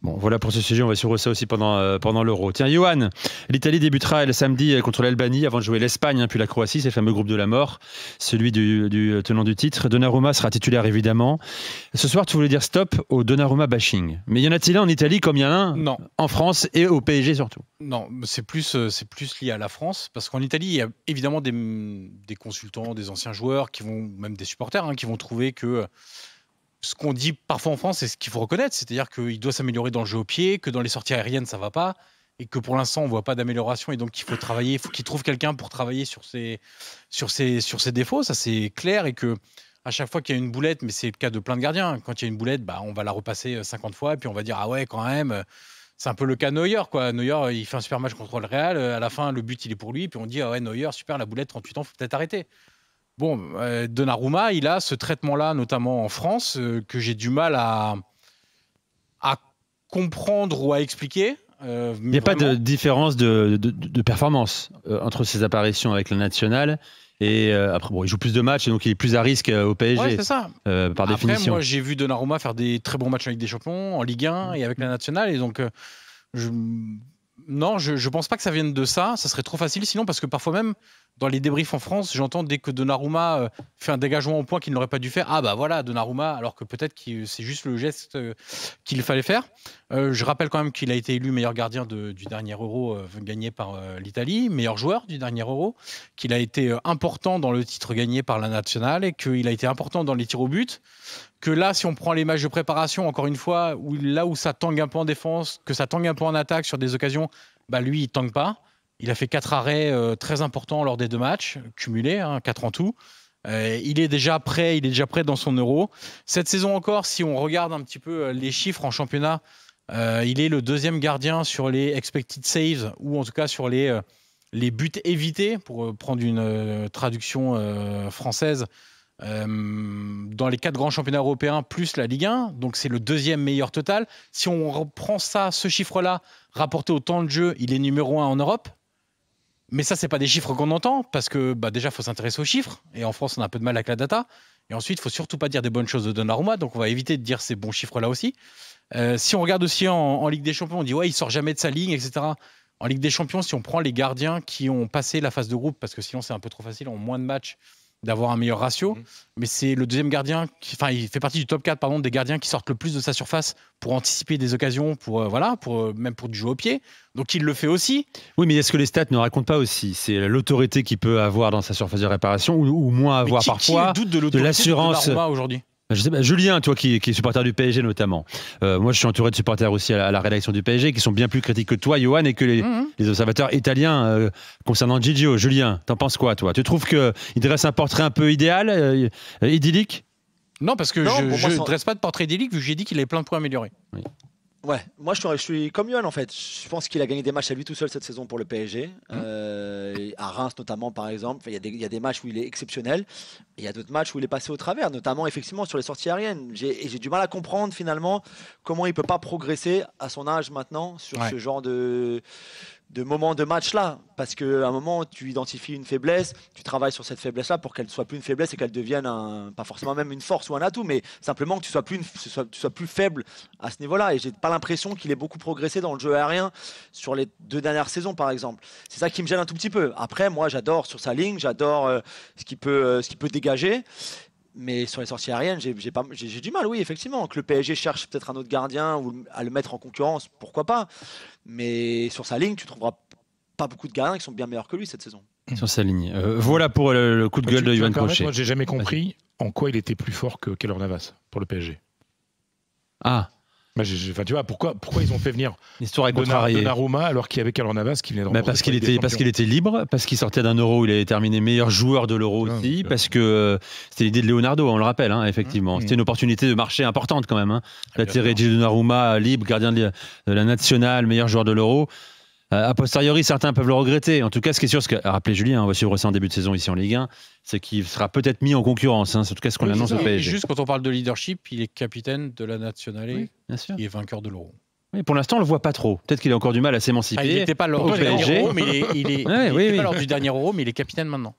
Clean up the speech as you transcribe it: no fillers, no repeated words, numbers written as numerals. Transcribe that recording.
Bon, voilà pour ce sujet, on va suivre ça aussi pendant l'Euro. Tiens, Johan, l'Italie débutera le samedi contre l'Albanie avant de jouer l'Espagne, puis la Croatie, c'est le fameux groupe de la mort, celui du tenant du titre. Donnarumma sera titulaire évidemment. Ce soir, tu voulais dire stop au Donnarumma bashing. Mais y en a-t-il un en Italie comme il y en a un en France et au PSG surtout? Non, c'est plus lié à la France, parce qu'en Italie, il y a évidemment des consultants, des anciens joueurs, même des supporters, qui vont trouver que ce qu'on dit parfois en France, c'est ce qu'il faut reconnaître, c'est-à-dire qu'il doit s'améliorer dans le jeu au pied, que dans les sorties aériennes, ça ne va pas, et que pour l'instant, on ne voit pas d'amélioration, et donc il faut travailler, il faut qu'il trouve quelqu'un pour travailler sur ses défauts, ça c'est clair, et que à chaque fois qu'il y a une boulette, mais c'est le cas de plein de gardiens, quand il y a une boulette, on va la repasser 50 fois, et puis on va dire « Ah ouais, quand même !» C'est un peu le cas de Neuer, quoi. Neuer, il fait un super match contre le Real, à la fin, le but, il est pour lui, puis on dit « Ah ouais, Neuer, super, la boulette, 38 ans, il faut peut-être arrêter !» Bon, Donnarumma, il a ce traitement-là, notamment en France, que j'ai du mal à comprendre ou à expliquer. Il n'y a pas de différence de performance entre ses apparitions avec la nationale et après, bon, il joue plus de matchs et donc il est plus à risque au PSG. Ouais, c'est ça. Par définition. Après, moi, j'ai vu Donnarumma faire des très bons matchs avec des champions, en Ligue 1 et avec la nationale, et donc non, je pense pas que ça vienne de ça. Ça serait trop facile sinon, parce que parfois même dans les débriefs en France, j'entends dès que Donnarumma fait un dégagement au point qu'il n'aurait pas dû faire, ah bah voilà Donnarumma, alors que peut-être que c'est juste le geste qu'il fallait faire. Je rappelle quand même qu'il a été élu meilleur gardien du dernier Euro gagné par l'Italie, meilleur joueur du dernier Euro, qu'il a été important dans le titre gagné par la nationale et qu'il a été important dans les tirs au but. Que là, si on prend les matchs de préparation, encore une fois, là où ça tangue un peu en défense, que ça tangue un peu en attaque sur des occasions, lui, il tangue pas. Il a fait 4 arrêts très importants lors des 2 matchs, cumulés, 4 en tout. Il est déjà prêt dans son Euro. Cette saison encore, si on regarde un petit peu les chiffres en championnat, il est le 2e gardien sur les expected saves, ou en tout cas sur les buts évités, pour prendre une traduction française, dans les 4 grands championnats européens plus la Ligue 1, donc c'est le 2e meilleur total. Si on reprend ce chiffre-là, rapporté au temps de jeu, il est numéro 1 en Europe. Mais ça, c'est pas des chiffres qu'on entend, parce que déjà, il faut s'intéresser aux chiffres, et en France, on a un peu de mal avec la data. Et ensuite, il faut surtout pas dire des bonnes choses de Donnarumma, donc on va éviter de dire ces bons chiffres-là aussi. Si on regarde aussi en Ligue des Champions, on dit ouais, il sort jamais de sa ligne, etc. En Ligue des Champions, si on prend les gardiens qui ont passé la phase de groupe, parce que sinon c'est un peu trop facile en moins de matchs d'avoir un meilleur ratio, mais c'est le 2e gardien, il fait partie du top 4 des gardiens qui sortent le plus de sa surface pour anticiper des occasions, même pour du jeu au pied. Donc il le fait aussi. Oui, mais est-ce que les stats ne racontent pas aussi? C'est l'autorité qu'il peut avoir dans sa surface de réparation, ou moins avoir parfois qui doute de l'assurance aujourd'hui. Je sais pas, Julien, toi qui est supporter du PSG notamment, moi je suis entouré de supporters aussi à la rédaction du PSG qui sont bien plus critiques que toi, Johan, et que les observateurs italiens concernant Gigio. Julien, t'en penses quoi, toi? Tu trouves qu'il dresse un portrait un peu idéal, idyllique? Non, parce que je ne dresse pas de portrait idyllique, vu que j'ai dit qu'il avait plein de points améliorés. Oui. Ouais, moi je suis comme Yoann en fait. Je pense qu'il a gagné des matchs à lui tout seul cette saison pour le PSG. À Reims notamment par exemple. Il y a des matchs où il est exceptionnel. Et il y a d'autres matchs où il est passé au travers, notamment effectivement sur les sorties aériennes. J'ai du mal à comprendre finalement comment il ne peut pas progresser à son âge maintenant sur ce genre de moments de match là, parce qu'à un moment tu identifies une faiblesse, tu travailles sur cette faiblesse là pour qu'elle ne soit plus une faiblesse et qu'elle devienne pas forcément même une force ou un atout, mais simplement que tu sois plus faible à ce niveau là. Et j'ai pas l'impression qu'il ait beaucoup progressé dans le jeu aérien sur les 2 dernières saisons par exemple. C'est ça qui me gêne un tout petit peu. Après moi j'adore sur sa ligne, j'adore ce qu'il peut dégager. Mais sur les sorties aériennes, j'ai du mal, oui, effectivement. Que le PSG cherche peut-être un autre gardien ou à le mettre en concurrence, pourquoi pas. Mais sur sa ligne, tu trouveras pas beaucoup de gardiens qui sont bien meilleurs que lui cette saison. Sur sa ligne. Voilà pour le coup de gueule de Yoann Crochet. Moi, j'ai jamais compris en quoi il était plus fort que Keylor Navas pour le PSG. Ah. Tu vois, pourquoi ils ont fait venir l'histoire est contrariée. Donnarumma alors qu'il y avait Keylor Navas qui venait de parce qu'il était libre, parce qu'il sortait d'un Euro où il avait terminé meilleur joueur de l'Euro aussi, parce que c'était l'idée de Leonardo, on le rappelle, effectivement. C'était une opportunité de marché importante quand même. D'attirer Donnarumma libre, gardien de la nationale, meilleur joueur de l'Euro. A posteriori, certains peuvent le regretter. En tout cas, ce qui est sûr, ce qu'a rappelé Julien, on va suivre ça en début de saison ici en Ligue 1, c'est qu'il sera peut-être mis en concurrence. En tout cas, ce qu'on annonce au PSG. Juste quand on parle de leadership, il est capitaine de la nationale et il est vainqueur de l'Euro. Oui, pour l'instant, on le voit pas trop. Peut-être qu'il a encore du mal à s'émanciper. Il n'était pas lors du dernier Euro, mais il est pas lors du dernier Euro, mais il est capitaine maintenant.